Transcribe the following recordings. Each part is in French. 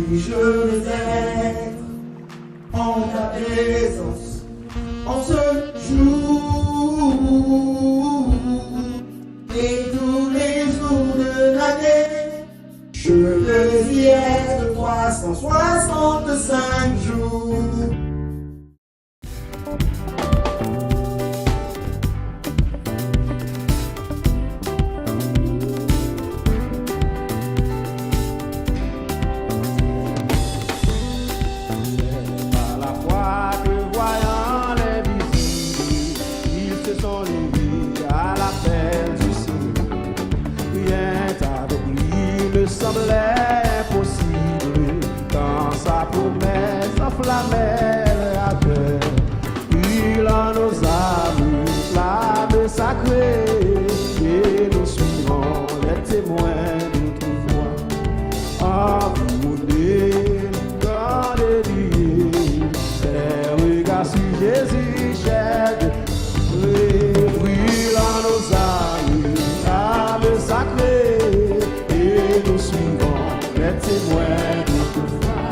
puis je veux être en ta présence en ce jour et tous les jours de l'année. Je veux y être 365 jours. Semblait impossible quand sa promesse enflammait la terre. Il en nos âmes flamme sacrée et nous suivons les témoins d'autre voix. Enfourné dans les lieux, les regards sur Jésus, cher de brûle en nos âmes flamme sacrée. Nous suivons les témoins d'autrefois,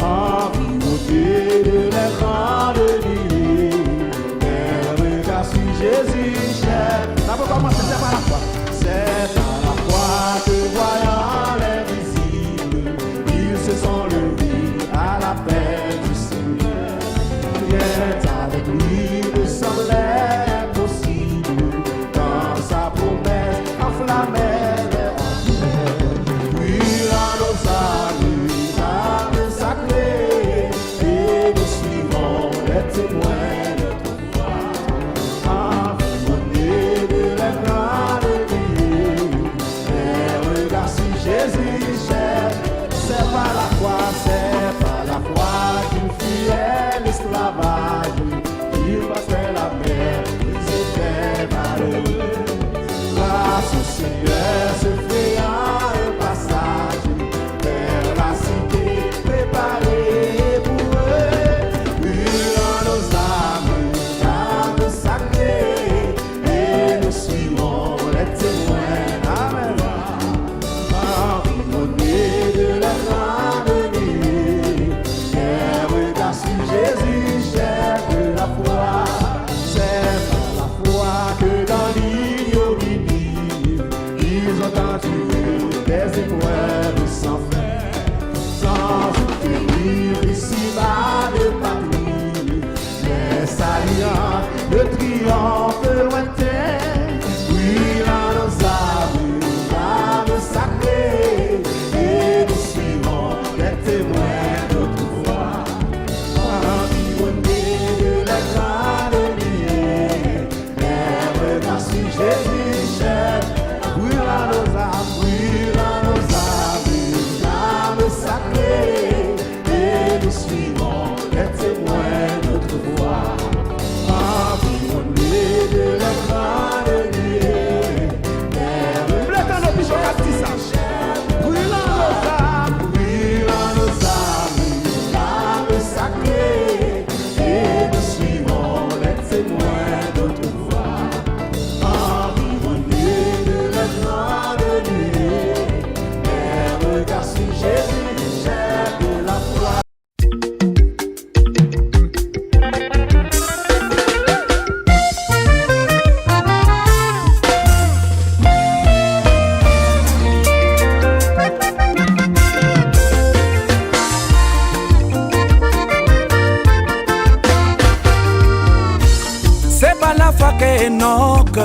environné de l'écran de l'île, les regards sur Jésus cher. Ça peut commencer, c'est par la foi. C'est par la foi que voyant l'invisible, ils se sont levés à l'appel du Seigneur. Rien avec lui ne semblait impossible, quand sa promesse enflammait. Seigneur se fait un passage vers la cité préparée pour eux. Brûle en nos âmes sacrées, et nous suivons les témoins. Amen. Environné de la grande nuit, les regards sur Jésus, cher de la foi. C'est par la foi que dans l'ignominie ils ont enduré des épreuves sans fin, sans obtenir ici-bas de patrie, mais saluant le triomphe lointain. Oui, dans nos âmes sacrées, et nous suivons les témoins d'autrefois, environnés de la grande lumière, les regards sur Jésus cher. Brûle à nos âmes sacrées, et nous suivons les témoins d'autre voix, environnés de la grande nuée. Brûle à nos âmes sacrées, et nous suivons les témoins d'autre voix, environnés de la grande nuée. Les regards sur Jésus, cher de la foi. C'est pas la foi qu'Enoch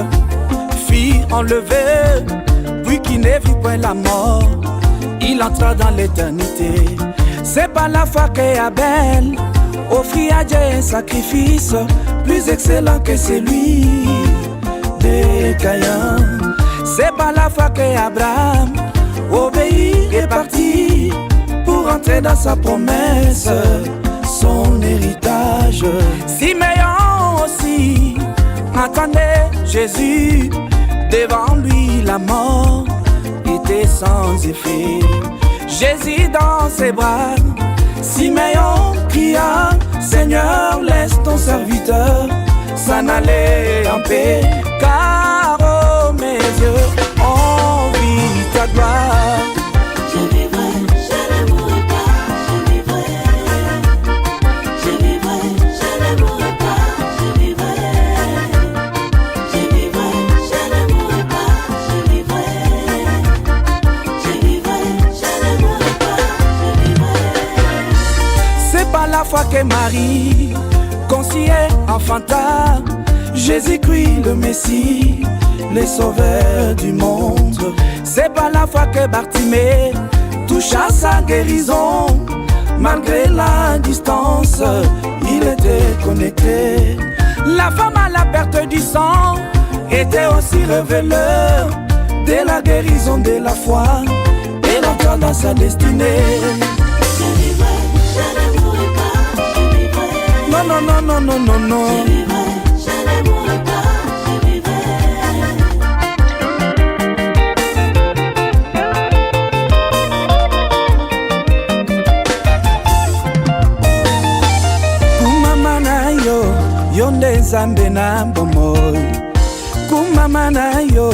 fit enlever, puis qui ne vit point la mort, il entra dans l'éternité. C'est pas la foi qu'Abel offrit à Dieu un sacrifice plus excellent que celui de Caïn. C'est pas la foi qu'Abraham obéit et parti pour entrer dans sa promesse, son héritage. Simeon aussi attendait Jésus, devant lui la mort était sans effet. Jésus dans ses bras, Simeon cria, Seigneur laisse ton serviteur s'en aller en paix, car oh, mes yeux ont vu ta gloire. Je vivrai, je ne mourrai pas. que Marie conciliait, enfanta Jésus-Christ le Messie, le sauveur du monde. C'est par la foi que Bartimée toucha sa guérison. Malgré la distance, il était connecté. La femme à la perte du sang était aussi révéleur de la guérison de la foi et l'entrée dans sa destinée. Je vivrai, je ne mourrai pas, je vivrai. Non, non, non, non, non, non, non. Je vivrai, je ne mourrai pas, je vivrai. Kumama na yo, yonde zambe na bomoi. Kumama na yo,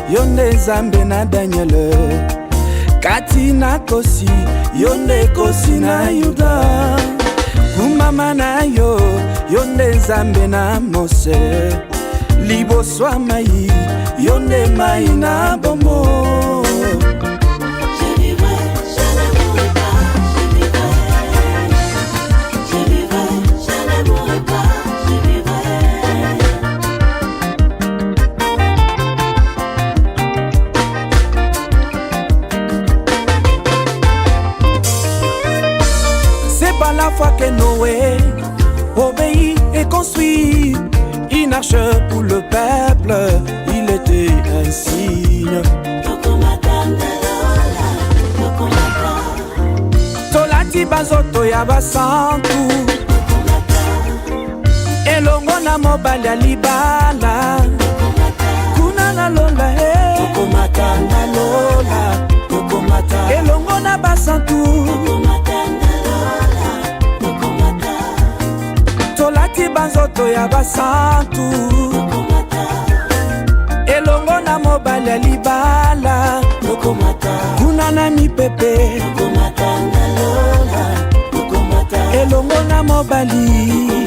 yonde zambe na Daniel. Kati na kosi, yonde kosi na Yuda. Kumama na yo, yonde zambe na Mose. Liboswa mai, yonde mai na bomo. Je vivrai, je ne mourrai pas, je vivrai. Je vivrai, je ne mourrai pas, je vivrai. C'est par la foi que Noé obéit et construit une arche pour le peuple. Il était un signe. Tolati bazoto ya basantu, elongo na mobali ya libala. Kuna na lola he, tokomata na lola, tokomata elongo na basantu. Tolati bazoto ya basantu, elongo na mobali ya libala. Kuna na mipepe, elongo na mobali.